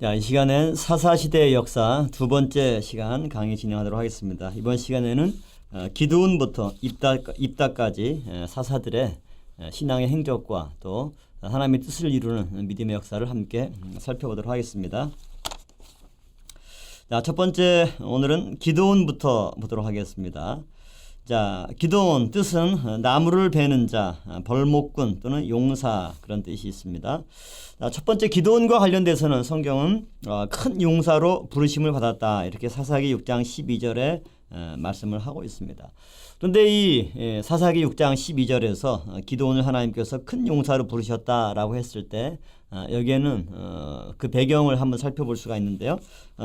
자, 이 시간엔 사사시대의 역사 두 번째 시간 강의 진행하도록 하겠습니다. 이번 시간에는 기드온부터 입다까지 사사들의 신앙의 행적과 또 하나님의 뜻을 이루는 믿음의 역사를 함께 살펴보도록 하겠습니다. 자, 첫 번째 오늘은 기드온부터 보도록 하겠습니다. 자, 기드온 뜻은 나무를 베는 자, 벌목꾼 또는 용사 그런 뜻이 있습니다. 자, 첫 번째 기드온과 관련돼서는 성경은 큰 용사로 부르심을 받았다 이렇게 사사기 6장 12절에 말씀을 하고 있습니다. 그런데 이 사사기 6장 12절에서 기드온을 하나님께서 큰 용사로 부르셨다라고 했을 때 여기에는 그 배경을 한번 살펴볼 수가 있는데요.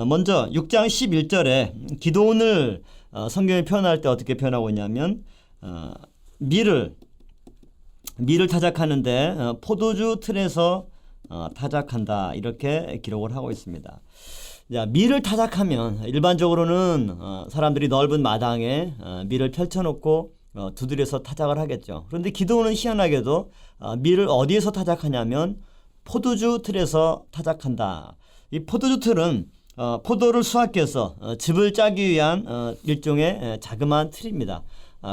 먼저 6장 11절에 기드온을 성경에 표현할 때 어떻게 표현하고 있냐면 밀을 타작하는데 포도주 틀에서 타작한다 이렇게 기록을 하고 있습니다. 자, 밀을 타작하면 일반적으로는 사람들이 넓은 마당에 밀을 펼쳐놓고 두드려서 타작을 하겠죠. 그런데 기드온은 희한하게도 밀을 어디에서 타작하냐면 포도주 틀에서 타작한다. 이 포도주 틀은 포도를 수확해서 즙을 짜기 위한 일종의 자그마한 틀입니다.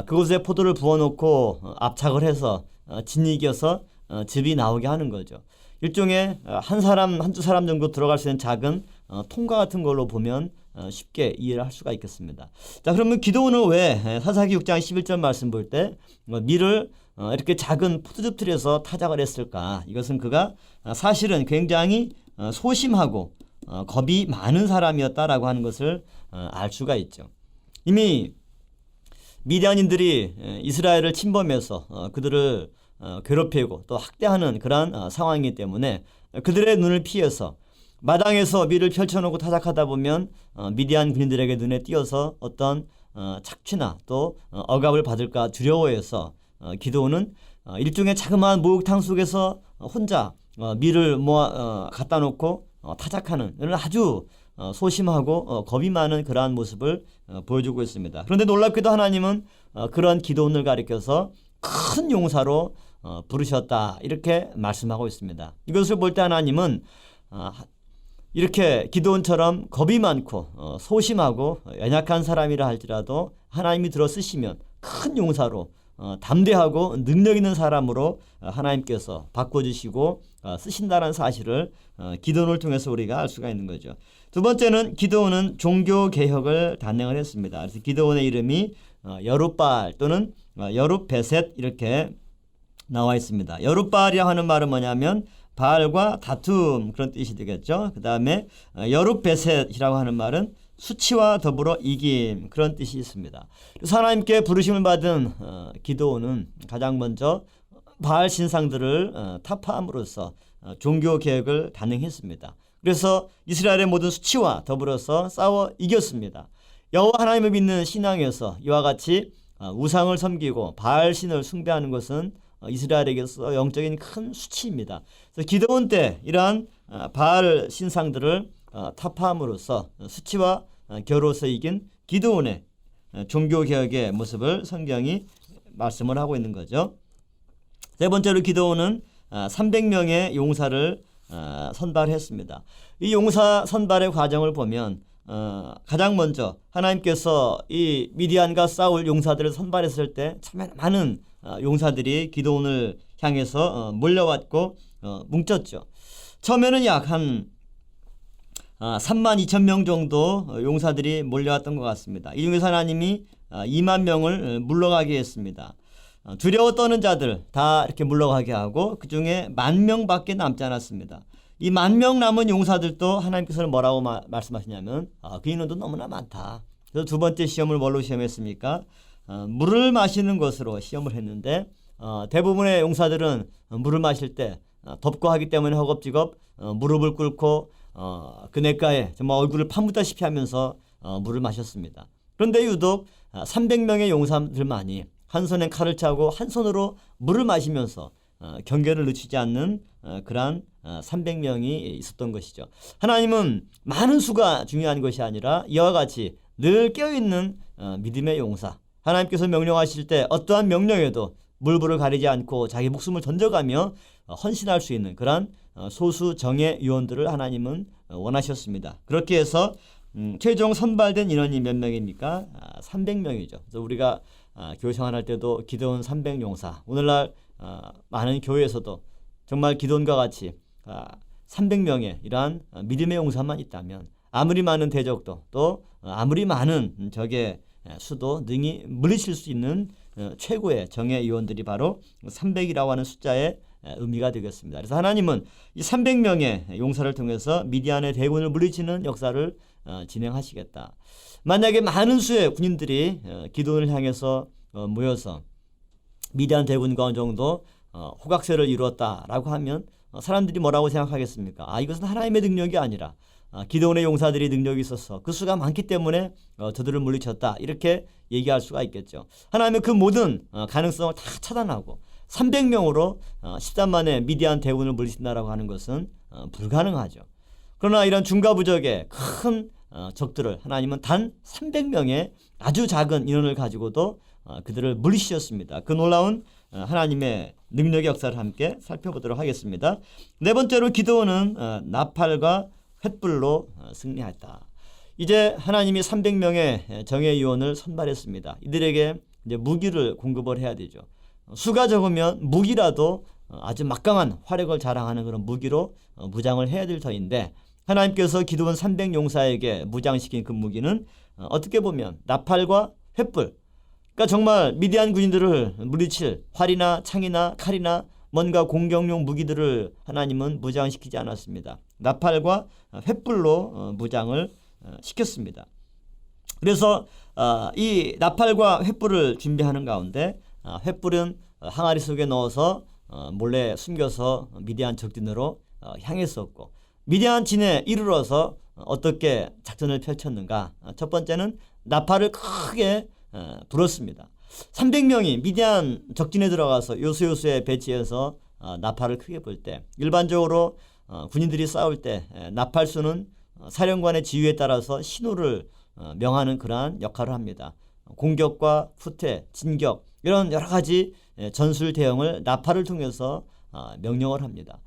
그곳에 포도를 부어놓고 압착을 해서 짓이겨서 즙이 나오게 하는 거죠. 일종의 한두 사람 정도 들어갈 수 있는 작은 통과 같은 걸로 보면 쉽게 이해를 할 수가 있겠습니다. 자, 그러면 기드온은 왜 사사기 6장 11절 말씀 볼 때 밀을 이렇게 작은 포도즙 틀에서 타작을 했을까? 이것은 그가 사실은 굉장히 소심하고 겁이 많은 사람이었다라고 하는 것을 알 수가 있죠. 이미 미디안인들이 이스라엘을 침범해서 그들을 괴롭히고 또 학대하는 그러한 상황이기 때문에 그들의 눈을 피해서 마당에서 밀을 펼쳐놓고 타작하다 보면 미디안 군인들에게 눈에 띄어서 어떤 착취나 또 억압을 받을까 두려워해서 기드온은 일종의 자그마한 목욕탕 속에서 혼자 밀을 갖다 놓고 타작하는 아주 소심하고 겁이 많은 그러한 모습을 보여주고 있습니다. 그런데 놀랍게도 하나님은 그런 기드온을 가리켜서 큰 용사로 부르셨다 이렇게 말씀하고 있습니다. 이것을 볼 때 하나님은 이렇게 기드온처럼 겁이 많고 소심하고 연약한 사람이라 할지라도 하나님이 들어 쓰시면 큰 용사로 담대하고 능력 있는 사람으로 하나님께서 바꿔주시고 쓰신다는 사실을 기드온을 통해서 우리가 알 수가 있는 거죠. 두 번째는 기드온은 종교개혁을 단행을 했습니다. 그래서 기드온의 이름이 여룻바알 또는 여룻베셋 이렇게 나와 있습니다. 여룻바알이라고 하는 말은 뭐냐면 바알과 다툼 그런 뜻이 되겠죠. 그 다음에 여룻베셋이라고 하는 말은 수치와 더불어 이김 그런 뜻이 있습니다. 그래서 하나님께 부르심을 받은 기드온은 가장 먼저 바알 신상들을 타파함으로써 종교개혁을 단행했습니다. 그래서 이스라엘의 모든 수치와 더불어서 싸워 이겼습니다. 여호와 하나님을 믿는 신앙에서 이와 같이 우상을 섬기고 바알 신을 숭배하는 것은 이스라엘에게서 영적인 큰 수치입니다. 그래서 기드온 때 이러한 바알 신상들을 타파함으로써 수치와 겨루어서 이긴 기드온의 종교개혁의 모습을 성경이 말씀을 하고 있는 거죠. 세 번째로 기드온은 300명의 용사를 선발했습니다. 이 용사 선발의 과정을 보면 가장 먼저 하나님께서 이 미디안과 싸울 용사들을 선발했을 때 참 많은 용사들이 기드온을 향해서 몰려왔고 뭉쳤죠. 처음에는 약 한 3만 2천 명 정도 용사들이 몰려왔던 것 같습니다. 이 중에서 하나님이 2만 명을 물러가게 했습니다. 두려워 떠는 자들 다 이렇게 물러가게 하고 그 중에 10,000명밖에 남지 않았습니다. 이 10,000명 남은 용사들도 하나님께서는 뭐라고 말씀하시냐면 그 인원도 너무나 많다. 그래서 두 번째 시험을 뭘로 시험했습니까? 물을 마시는 것으로 시험을 했는데 대부분의 용사들은 물을 마실 때 덥고 하기 때문에 허겁지겁 무릎을 꿇고 그냇가에 정말 얼굴을 파묻다시피 하면서 물을 마셨습니다. 그런데 유독 300명의 용사들만이 한 손에 칼을 차고 한 손으로 물을 마시면서 경계를 늦추지 않는 그러한 300명이 있었던 것이죠. 하나님은 많은 수가 중요한 것이 아니라 이와 같이 늘 깨어있는 믿음의 용사, 하나님께서 명령하실 때 어떠한 명령에도 물불을 가리지 않고 자기 목숨을 던져가며 헌신할 수 있는 그러한 소수 정예 요원들을 하나님은 원하셨습니다. 그렇게 해서 최종 선발된 인원이 몇 명입니까? 300명이죠. 그래서 우리가 교회 생활할 때도 기도원 300용사, 오늘날 많은 교회에서도 정말 기도원과 같이 300명의 이러한 믿음의 용사만 있다면 아무리 많은 대적도 또 아무리 많은 적의 수도 능히 물리칠 수 있는 최고의 정예 요원들이 바로 300이라고 하는 숫자의 의미가 되겠습니다. 그래서 하나님은 이 300명의 용사를 통해서 미디안의 대군을 물리치는 역사를 진행하시겠다. 만약에 많은 수의 군인들이 기도원을 향해서 모여서 미디안 대군과 어느 정도 호각세를 이루었다라고 하면 사람들이 뭐라고 생각하겠습니까? 이것은 하나님의 능력이 아니라 기도원의 용사들이 능력이 있어서 그 수가 많기 때문에 저들을 물리쳤다, 이렇게 얘기할 수가 있겠죠. 하나님은 그 모든 가능성을 다 차단하고 300명으로 13만의 미디안 대군을 물리친다라고 하는 것은 불가능하죠. 그러나 이런 중과부적의 큰 적들을 하나님은 단 300명의 아주 작은 인원을 가지고도 그들을 물리치셨습니다. 그 놀라운 하나님의 능력의 역사를 함께 살펴보도록 하겠습니다. 네 번째로 기도원은 나팔과 횃불로 승리했다. 이제 하나님이 300명의 정예 요원을 선발했습니다. 이들에게 이제 무기를 공급을 해야 되죠. 수가 적으면 무기라도 아주 막강한 화력을 자랑하는 그런 무기로 무장을 해야 될 터인데, 하나님께서 기도원 300용사에게 무장시킨 그 무기는 어떻게 보면 나팔과 횃불, 그러니까 정말 미디안 군인들을 물리칠 활이나 창이나 칼이나 뭔가 공격용 무기들을 하나님은 무장시키지 않았습니다. 나팔과 횃불로 무장을 시켰습니다. 그래서 이 나팔과 횃불을 준비하는 가운데 횃불은 항아리 속에 넣어서 몰래 숨겨서 미디안 적진으로 향했었고, 미디안 진에 이르러서 어떻게 작전을 펼쳤는가? 첫 번째는 나팔을 크게 불었습니다. 300명이 미디안 적진에 들어가서 요수요수에 배치해서 나팔을 크게 불 때, 일반적으로 군인들이 싸울 때 나팔수는 사령관의 지휘에 따라서 신호를 명하는 그러한 역할을 합니다. 공격과 후퇴, 진격, 이런 여러 가지 전술 대응을 나팔을 통해서 명령을 합니다.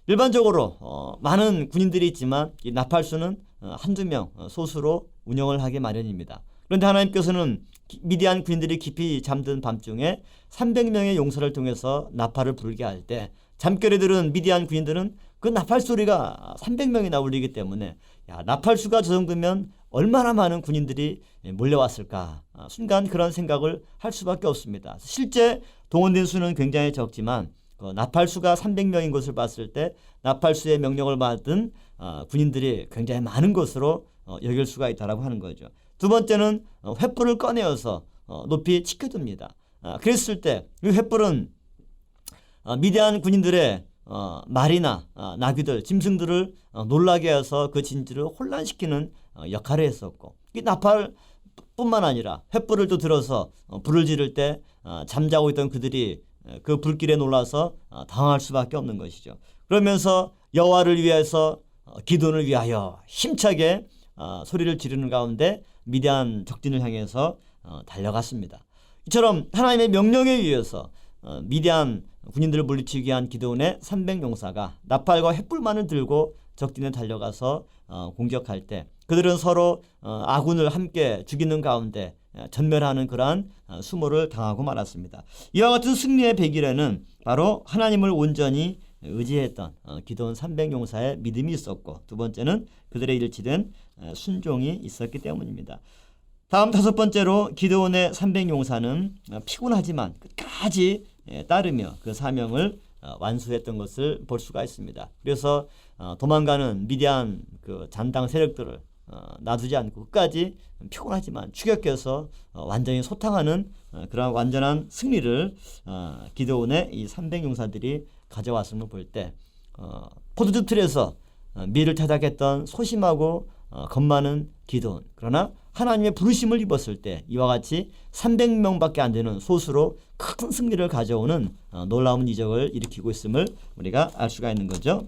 일반적으로 많은 군인들이 있지만 이 나팔수는 한두 명 소수로 운영을 하기 마련입니다. 그런데 하나님께서는 미디안 군인들이 깊이 잠든 밤중에 300명의 용사를 통해서 나팔을 불게 할 때, 잠결에 들은 미디안 군인들은 그 나팔 소리가 300명이나 울리기 때문에 나팔수가 저 정도면 얼마나 많은 군인들이 몰려왔을까, 순간 그런 생각을 할 수밖에 없습니다. 실제 동원된 수는 굉장히 적지만 나팔수가 300명인 것을 봤을 때 나팔수의 명령을 받은 군인들이 굉장히 많은 것으로 여길 수가 있다라고 하는 거죠. 두 번째는 횃불을 꺼내어서 높이 치켜둡니다. 그랬을 때 이 횃불은 미디안 군인들의 말이나 나귀들, 짐승들을 놀라게 해서 그 진지를 혼란시키는 역할을 했었고, 이 나팔뿐만 아니라 횃불을 또 들어서 불을 지를 때 잠자고 있던 그들이 그 불길에 놀라서 당할 수밖에 없는 것이죠. 그러면서 여호와를 위해서 기도를 위하여 힘차게 소리를 지르는 가운데 미디안 적진을 향해서 달려갔습니다. 이처럼 하나님의 명령에 의해서 미디안 군인들을 물리치기 위한 기도원의 300용사가 나팔과 횃불만을 들고 적진에 달려가서 공격할 때 그들은 서로 아군을 함께 죽이는 가운데 전멸하는 그러한 수모를 당하고 말았습니다. 이와 같은 승리의 배경에는 바로 하나님을 온전히 의지했던 기도원 300용사의 믿음이 있었고, 두 번째는 그들의 일치된 순종이 있었기 때문입니다. 다음 다섯 번째로 기도원의 300용사는 피곤하지만 끝까지 따르며 그 사명을 완수했던 것을 볼 수가 있습니다. 그래서 도망가는 미디안 그 잔당 세력들을 놔두지 않고 끝까지 피곤하지만 추격해서 완전히 소탕하는 그런 완전한 승리를 기도원의 이 300용사들이 가져왔음을 볼 때 포도주 틀에서 밀을 타작했던 소심하고 겁 많은 기도원, 그러나 하나님의 부르심을 입었을 때 이와 같이 300명밖에 안 되는 소수로 큰 승리를 가져오는 놀라운 이적을 일으키고 있음을 우리가 알 수가 있는 거죠.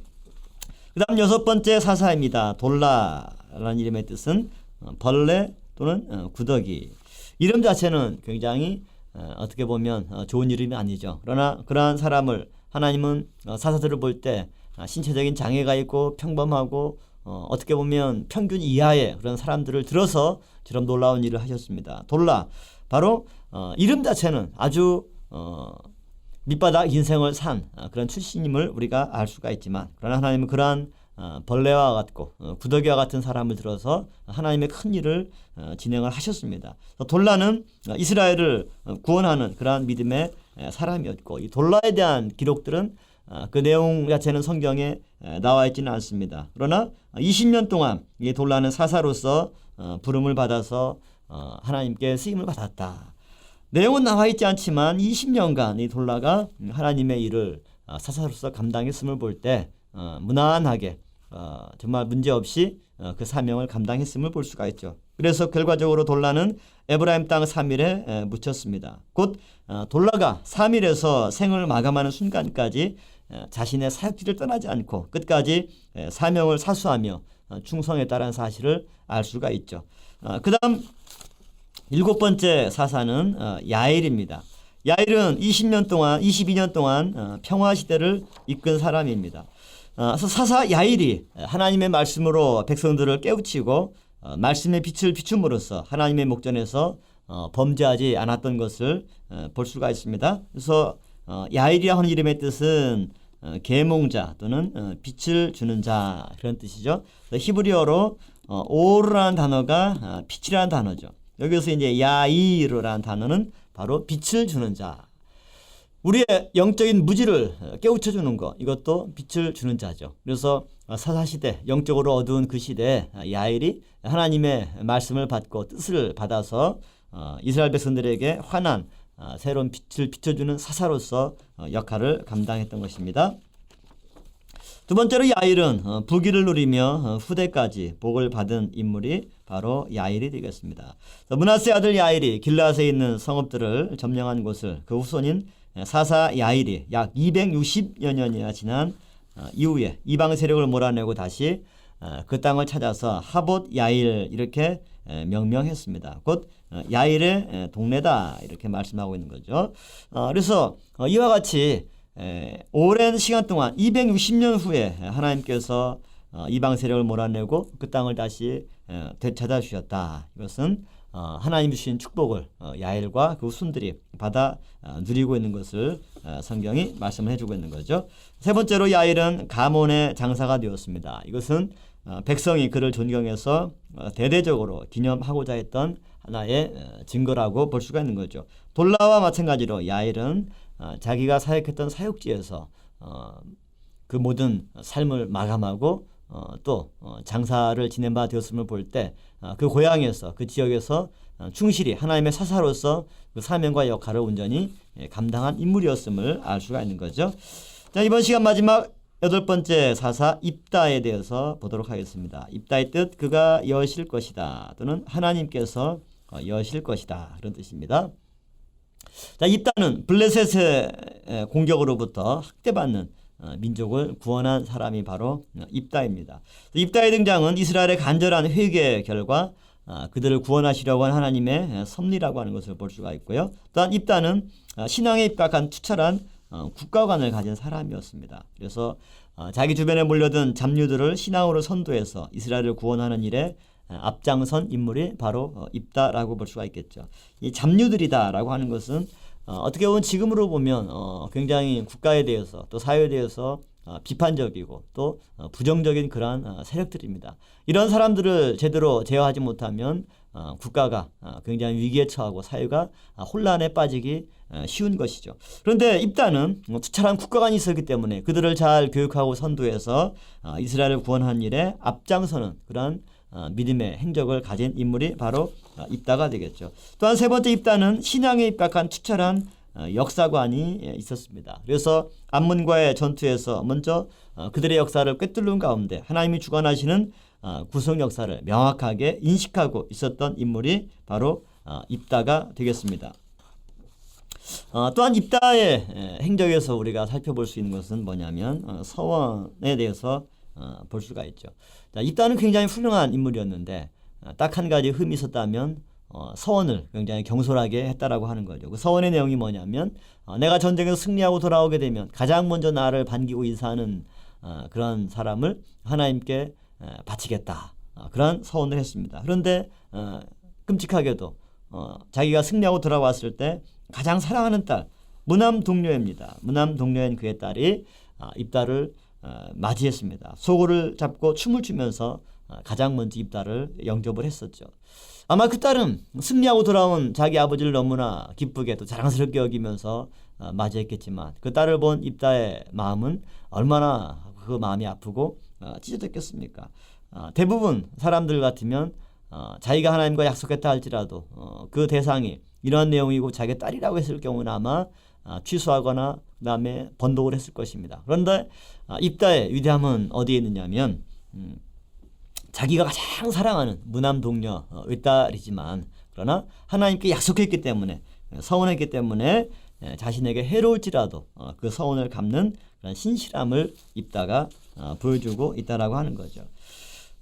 그 다음 여섯 번째 사사입니다. 돌라라는 이름의 뜻은 벌레 또는 구더기. 이름 자체는 굉장히 어떻게 보면 좋은 이름이 아니죠. 그러나 그러한 사람을 하나님은 사사들을 볼 때 신체적인 장애가 있고 평범하고 어떻게 보면 평균 이하의 그런 사람들을 들어서 저런 놀라운 일을 하셨습니다. 돌라 바로 이름 자체는 아주 밑바닥 인생을 산 그런 출신임을 우리가 알 수가 있지만, 그러나 하나님은 그러한 벌레와 같고 구더기와 같은 사람을 들어서 하나님의 큰 일을 진행을 하셨습니다. 돌라는 이스라엘을 구원하는 그러한 믿음의 사람이었고, 이 돌라에 대한 기록들은 그 내용 자체는 성경에 나와 있지는 않습니다. 그러나 20년 동안 이 돌라는 사사로서 부름을 받아서 하나님께 쓰임을 받았다. 내용은 나와 있지 않지만 20년간 이 돌라가 하나님의 일을 사사로서 감당했음을 볼 때 무난하게 정말 문제없이 그 사명을 감당했음을 볼 수가 있죠. 그래서 결과적으로 돌라는 에브라임 땅 3일에 묻혔습니다. 곧 돌라가 3일에서 생을 마감하는 순간까지 자신의 사역지를 떠나지 않고 끝까지 사명을 사수하며 충성했다는 사실을 알 수가 있죠. 그 다음 7번째 사사는 야일입니다. 야일은 22년 동안 평화시대를 이끈 사람입니다. 그래서 사사 야일이 하나님의 말씀으로 백성들을 깨우치고 말씀의 빛을 비춤으로써 하나님의 목전에서 범죄하지 않았던 것을 볼 수가 있습니다. 그래서 야일이라는 이름의 뜻은 계몽자 또는 빛을 주는 자, 그런 뜻이죠. 히브리어로 오르라는 단어가 빛이라는 단어죠. 여기서 이제 야이르라는 단어는 바로 빛을 주는 자. 우리의 영적인 무지를 깨우쳐주는 것, 이것도 빛을 주는 자죠. 그래서 사사시대, 영적으로 어두운 그 시대에 야일이 하나님의 말씀을 받고 뜻을 받아서 이스라엘 백성들에게 환한 새로운 빛을 비춰주는 사사로서 역할을 감당했던 것입니다. 두 번째로 야일은 부귀를 누리며 후대까지 복을 받은 인물이 바로 야일이 되겠습니다. 므낫세 아들 야일이 길르앗에 있는 성읍들을 점령한 곳을 그 후손인 사사 야일이 약 260여 년이나 지난 이후에 이방 세력을 몰아내고 다시 그 땅을 찾아서 하봇 야일 이렇게 명명했습니다. 곧 야일의 동네다 이렇게 말씀하고 있는 거죠. 그래서 이와 같이 오랜 시간 동안 260년 후에 하나님께서 이방 세력을 몰아내고 그 땅을 다시 되찾아주셨다. 이것은 하나님 주신 축복을 야일과 그 후손들이 받아 누리고 있는 것을 성경이 말씀을 해주고 있는 거죠. 세 번째로 야일은 가몬의 장사가 되었습니다. 이것은 백성이 그를 존경해서 대대적으로 기념하고자 했던 하나의 증거라고 볼 수가 있는 거죠. 돌라와 마찬가지로 야일은 자기가 사역했던 사역지에서 그 모든 삶을 마감하고 또 장사를 지낸 바 되었음을 볼 때 그 고향에서 그 지역에서 충실히 하나님의 사사로서 그 사명과 역할을 온전히 감당한 인물이었음을 알 수가 있는 거죠. 자, 이번 시간 마지막 8번째 사사 입다에 대해서 보도록 하겠습니다. 입다의 뜻, 그가 여실 것이다 또는 하나님께서 여실 것이다, 그런 뜻입니다. 자, 입다는 블레셋의 공격으로부터 학대받는 민족을 구원한 사람이 바로 입다입니다. 입다의 등장은 이스라엘의 간절한 회개 결과 그들을 구원하시려고 한 하나님의 섭리라고 하는 것을 볼 수가 있고요. 또한 입다는 신앙에 입각한 투철한 국가관을 가진 사람이었습니다. 그래서 자기 주변에 몰려든 잡류들을 신앙으로 선도해서 이스라엘을 구원하는 일에 앞장선 인물이 바로 입다라고 볼 수가 있겠죠. 이 잡류들이다라고 하는 것은 어떻게 보면 지금으로 보면 굉장히 국가에 대해서 또 사회에 대해서 비판적이고 또 부정적인 그러한 세력들입니다. 이런 사람들을 제대로 제어하지 못하면 국가가 굉장히 위기에 처하고 사회가 혼란에 빠지기 쉬운 것이죠. 그런데 입다는 투철한 국가관이 있었기 때문에 그들을 잘 교육하고 선도해서 이스라엘을 구원하는 일에 앞장서는 그러한 믿음의 행적을 가진 인물이 바로 입다가 되겠죠. 또한 세 번째 입다는 신앙에 입각한 투철한 역사관이 있었습니다. 그래서 암몬과의 전투에서 먼저 그들의 역사를 꿰뚫는 가운데 하나님이 주관하시는 구속 역사를 명확하게 인식하고 있었던 인물이 바로 입다가 되겠습니다. 또한 입다의 행적에서 우리가 살펴볼 수 있는 것은 뭐냐면 서원에 대해서 볼 수가 있죠. 자, 입다는 굉장히 훌륭한 인물이었는데 딱 한 가지 흠이 있었다면 서원을 굉장히 경솔하게 했다라고 하는 거죠. 그 서원의 내용이 뭐냐면 내가 전쟁에서 승리하고 돌아오게 되면 가장 먼저 나를 반기고 인사하는 그런 사람을 하나님께 바치겠다. 그런 서원을 했습니다. 그런데 끔찍하게도 자기가 승리하고 돌아왔을 때 가장 사랑하는 딸 무남 동료입니다. 무남 동료인 그의 딸이 입다를 맞이했습니다. 소고를 잡고 춤을 추면서 가장 먼저 입다를 영접을 했었죠. 아마 그 딸은 승리하고 돌아온 자기 아버지를 너무나 기쁘게 또 자랑스럽게 여기면서 맞이했겠지만 그 딸을 본 입다의 마음은 얼마나 그 마음이 아프고 찢어졌겠습니까? 대부분 사람들 같으면 자기가 하나님과 약속했다 할지라도 그 대상이 이러한 내용이고 자기 딸이라고 했을 경우는 아마 취소하거나 그 다음에 번복을 했을 것입니다. 그런데 입다의 위대함은 어디에 있느냐면 자기가 가장 사랑하는 무남 동료의 딸이지만 그러나 하나님께 약속했기 때문에 서원했기 때문에 자신에게 해로울지라도 그 서원을 갚는 그런 신실함을 입다가 보여주고 있다라고 하는 거죠.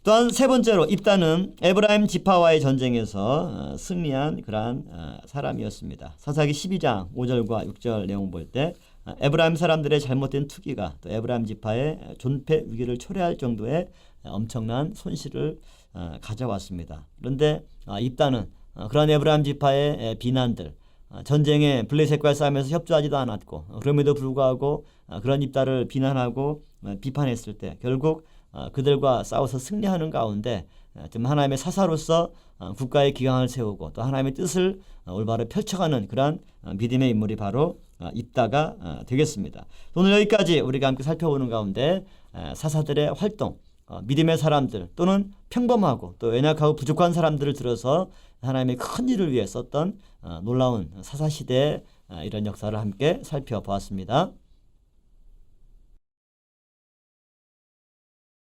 또한 세 번째로 입다는 에브라임 지파와의 전쟁에서 승리한 그러한 사람이었습니다. 사사기 12장 5절과 6절 내용 볼 때 에브라임 사람들의 잘못된 투기가 또 에브라임 지파의 존폐 위기를 초래할 정도의 엄청난 손실을 가져왔습니다. 그런데 입다는 그런 에브라임 지파의 비난들, 전쟁에 블레셋과의 싸움에서 협조하지도 않았고 그럼에도 불구하고 그런 입다를 비난하고 비판했을 때 결국 그들과 싸워서 승리하는 가운데 좀 하나님의 사사로서 국가의 기강을 세우고 또 하나님의 뜻을 올바로 펼쳐가는 그러한 믿음의 인물이 바로 입다가 되겠습니다. 오늘 여기까지 우리가 함께 살펴보는 가운데 사사들의 활동, 믿음의 사람들 또는 평범하고 또 연약하고 부족한 사람들을 들어서 하나님의 큰 일을 위해 썼던 놀라운 사사시대의 이런 역사를 함께 살펴보았습니다.